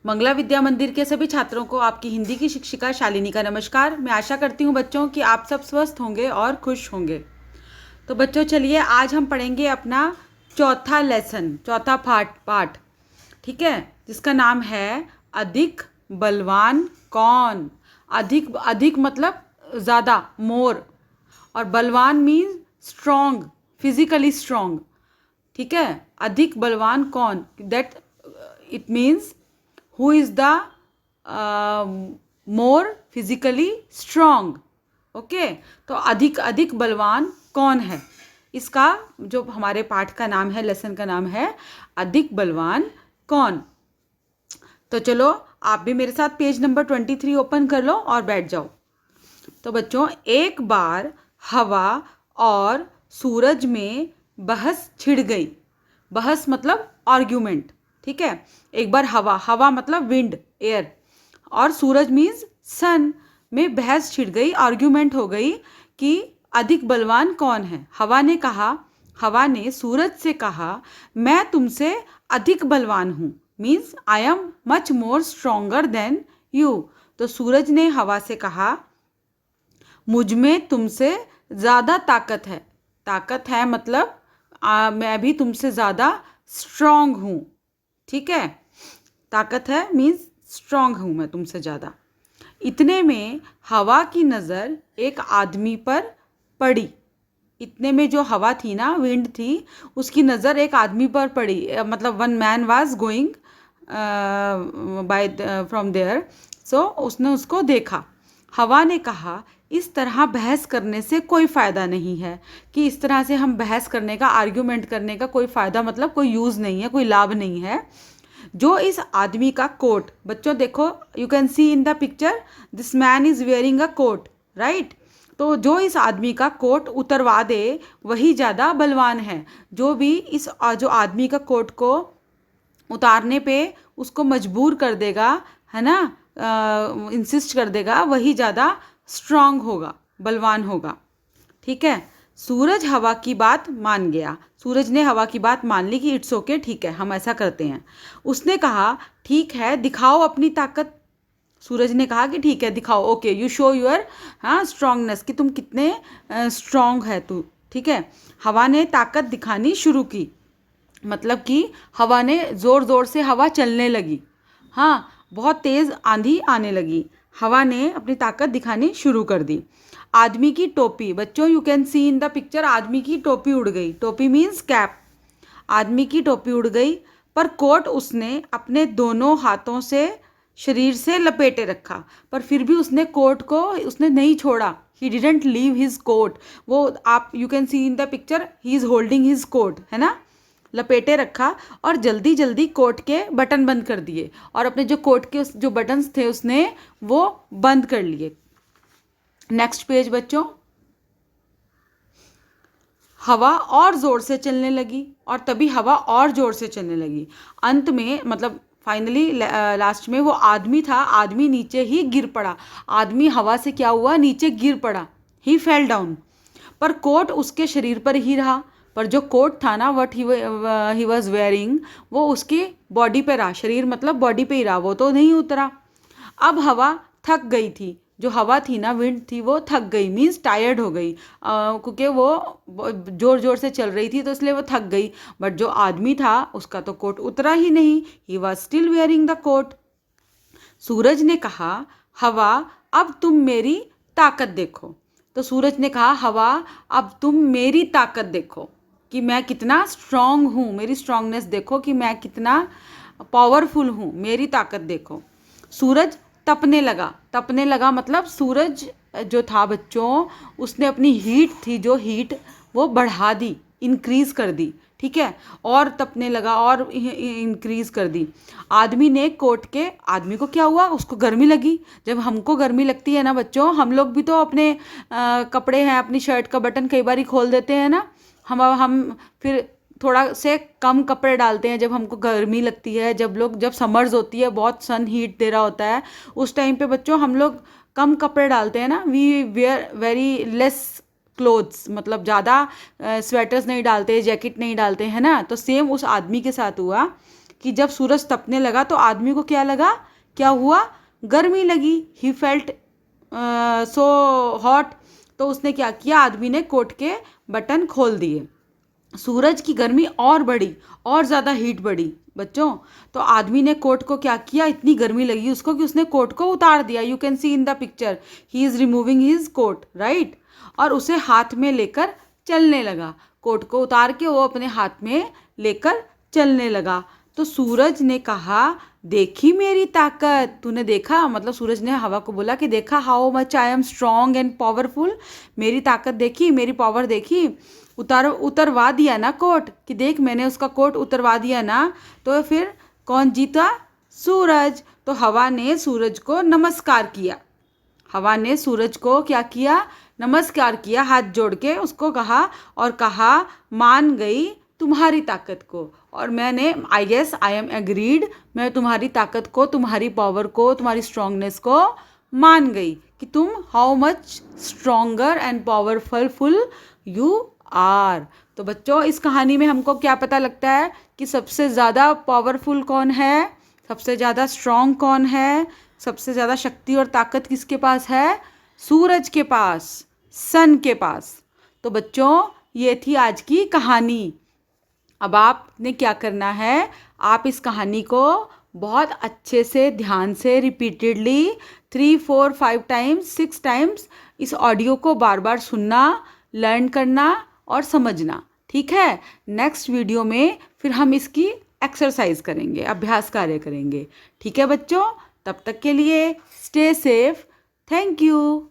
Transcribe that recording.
मंगला विद्या मंदिर के सभी छात्रों को आपकी हिंदी की शिक्षिका शालिनी का नमस्कार। मैं आशा करती हूँ बच्चों कि आप सब स्वस्थ होंगे और खुश होंगे। तो बच्चों चलिए आज हम पढ़ेंगे अपना चौथा लेसन, चौथा पाठ, ठीक है, जिसका नाम है अधिक बलवान कौन। अधिक अधिक मतलब ज़्यादा, मोर, और बलवान मीन्स स्ट्रॉन्ग, फिजिकली स्ट्रॉन्ग, ठीक है। अधिक बलवान कौन, that it means who is the more physically strong, okay. तो अधिक अधिक बलवान कौन है, इसका जो हमारे पाठ का नाम है, लेसन का नाम है अधिक बलवान कौन। तो चलो आप भी मेरे साथ पेज नंबर 23 ओपन कर लो और बैठ जाओ। तो बच्चों, एक बार हवा और सूरज में बहस छिड़ गई। बहस मतलब आर्ग्यूमेंट, ठीक है। एक बार हवा, हवा मतलब विंड, एयर, और सूरज मीन्स सन में बहस छिड़ गई, आर्ग्यूमेंट हो गई कि अधिक बलवान कौन है। हवा ने सूरज से कहा, मैं तुमसे अधिक बलवान हूँ, means I am much more stronger then you. तो सूरज ने हवा से कहा, मुझ में तुमसे ज़्यादा ताकत है। ताकत है मतलब मैं भी तुमसे ज़्यादा स्ट्रोंग हूँ, ठीक है। ताकत है मीन्स स्ट्रांग हूँ मैं तुमसे ज़्यादा। इतने में हवा की नज़र एक आदमी पर पड़ी। इतने में जो हवा थी ना, विंड थी, उसकी नज़र एक आदमी पर पड़ी। मतलब one man was going by from there, so उसने उसको देखा। हवा ने कहा, इस तरह बहस करने से कोई फ़ायदा नहीं है, कि इस तरह से हम बहस करने का, आर्ग्यूमेंट करने का कोई फ़ायदा मतलब कोई यूज़ नहीं है, कोई लाभ नहीं है। जो इस आदमी का कोट, बच्चों देखो, you can see in the picture this man is wearing a coat, right. तो जो इस आदमी का कोट उतरवा दे वही ज़्यादा बलवान है। जो भी इस जो आदमी का कोट को उतारने पे उसको मजबूर कर देगा, है ना, इंसिस्ट कर देगा, वही ज़्यादा स्ट्रांग होगा, बलवान होगा, ठीक है। सूरज हवा की बात मान गया। सूरज ने हवा की बात मान ली कि इट्स ओके, ठीक है, हम ऐसा करते हैं। उसने कहा, ठीक है, दिखाओ अपनी ताकत। सूरज ने कहा कि ठीक है, दिखाओ, okay, you show your strongness, कि तुम कितने स्ट्रांग है तू, ठीक है। हवा ने ताकत दिखानी शुरू की, मतलब कि हवा ने ज़ोर ज़ोर से हवा चलने लगी। हाँ, बहुत तेज़ आंधी आने लगी। हवा ने अपनी ताकत दिखानी शुरू कर दी। आदमी की टोपी, बच्चों you can see in the picture, आदमी की टोपी उड़ गई। टोपी मीन्स कैप। आदमी की टोपी उड़ गई, पर कोट उसने अपने दोनों हाथों से शरीर से लपेटे रखा। पर फिर भी उसने कोट को उसने नहीं छोड़ा। He didn't leave his coat. वो आप you can see in the picture, he is holding his coat, है ना, लपेटे रखा, और जल्दी जल्दी कोट के बटन बंद कर दिए, और अपने जो कोट के जो बटन्स थे उसने वो बंद कर लिए। नेक्स्ट पेज बच्चों। हवा और ज़ोर से चलने लगी, और तभी हवा और ज़ोर से चलने लगी। अंत में मतलब फाइनली लास्ट में वो आदमी था, आदमी नीचे ही गिर पड़ा। आदमी हवा से क्या हुआ, नीचे गिर पड़ा, ही फेल डाउन। पर कोट उसके शरीर पर ही रहा। पर जो कोट था ना, वट ही वॉज वेयरिंग, वो उसकी बॉडी पे रहा। शरीर मतलब बॉडी पे ही रहा, वो तो नहीं उतरा। अब हवा थक गई थी। जो हवा थी ना, विंड थी, वो थक गई, मीन्स टायर्ड हो गई, क्योंकि वो ज़ोर ज़ोर से चल रही थी, तो इसलिए वो थक गई। बट जो आदमी था उसका तो कोट उतरा ही नहीं, he was still wearing the coat. सूरज ने कहा, हवा अब तुम मेरी ताकत देखो। तो सूरज ने कहा, हवा अब तुम मेरी ताकत देखो, कि मैं कितना स्ट्रांग हूँ, मेरी स्ट्रांगनेस देखो, कि मैं कितना पावरफुल हूँ, मेरी ताकत देखो। सूरज तपने लगा। तपने लगा मतलब सूरज जो था बच्चों, उसने अपनी हीट थी, जो हीट वो बढ़ा दी, इंक्रीज़ कर दी, ठीक है, और तपने लगा और इंक्रीज़ कर दी। आदमी ने कोट के, आदमी को क्या हुआ, उसको गर्मी लगी। जब हमको गर्मी लगती है ना बच्चों, हम लोग भी तो अपने कपड़े हैं, अपनी शर्ट का बटन कई बार ही खोल देते हैं ना। हम फिर थोड़ा से कम कपड़े डालते हैं जब हमको गर्मी लगती है। जब समर्स होती है, बहुत सन हीट दे रहा होता है, उस टाइम पे बच्चों हम लोग कम कपड़े डालते हैं ना। We wear very less clothes, मतलब ज़्यादा स्वेटर्स नहीं डालते, जैकेट नहीं डालते, है ना। तो सेम उस आदमी के साथ हुआ कि जब सूरज तपने लगा तो आदमी को क्या लगा, क्या हुआ, गर्मी लगी, ही फेल्ट सो हॉट। तो उसने क्या किया, आदमी ने कोट के बटन खोल दिए, सूरज की गर्मी और बढ़ी, और ज़्यादा हीट बढ़ी बच्चों। तो आदमी ने कोट को क्या किया, इतनी गर्मी लगी उसको कि उसने कोट को उतार दिया। You can see in the picture he is removing his coat, right. और उसे हाथ में लेकर चलने लगा, कोट को उतार के वो अपने हाथ में लेकर चलने लगा। तो सूरज ने कहा, देखी मेरी ताकत, तूने देखा, मतलब सूरज ने हवा को बोला कि देखा how much I am strong and powerful, मेरी ताकत देखी, मेरी पावर देखी। उतरवा दिया ना कोट, कि देख मैंने उसका कोट उतरवा दिया ना। तो फिर कौन जीता, सूरज। तो हवा ने सूरज को नमस्कार किया, हवा ने सूरज को क्या किया, नमस्कार किया, हाथ जोड़ के उसको कहा, और कहा मान गई तुम्हारी ताकत को, और मैंने I guess I am agreed, मैं तुम्हारी ताकत को, तुम्हारी पावर को, तुम्हारी स्ट्रांगनेस को मान गई कि तुम how much stronger and powerful you are. तो बच्चों इस कहानी में हमको क्या पता लगता है कि सबसे ज़्यादा पावरफुल कौन है, सबसे ज़्यादा स्ट्रॉन्ग कौन है, सबसे ज़्यादा शक्ति और ताकत किसके पास है, सूरज के पास, सन के पास। तो बच्चों ये थी आज की कहानी। अब आपने क्या करना है, आप इस कहानी को बहुत अच्छे से ध्यान से रिपीटेडली 3, 4, 5 टाइम्स 6 टाइम्स इस ऑडियो को बार बार सुनना, लर्न करना और समझना, ठीक है। नेक्स्ट वीडियो में फिर हम इसकी एक्सरसाइज करेंगे, अभ्यास कार्य करेंगे, ठीक है बच्चों। तब तक के लिए स्टे सेफ, थैंक यू।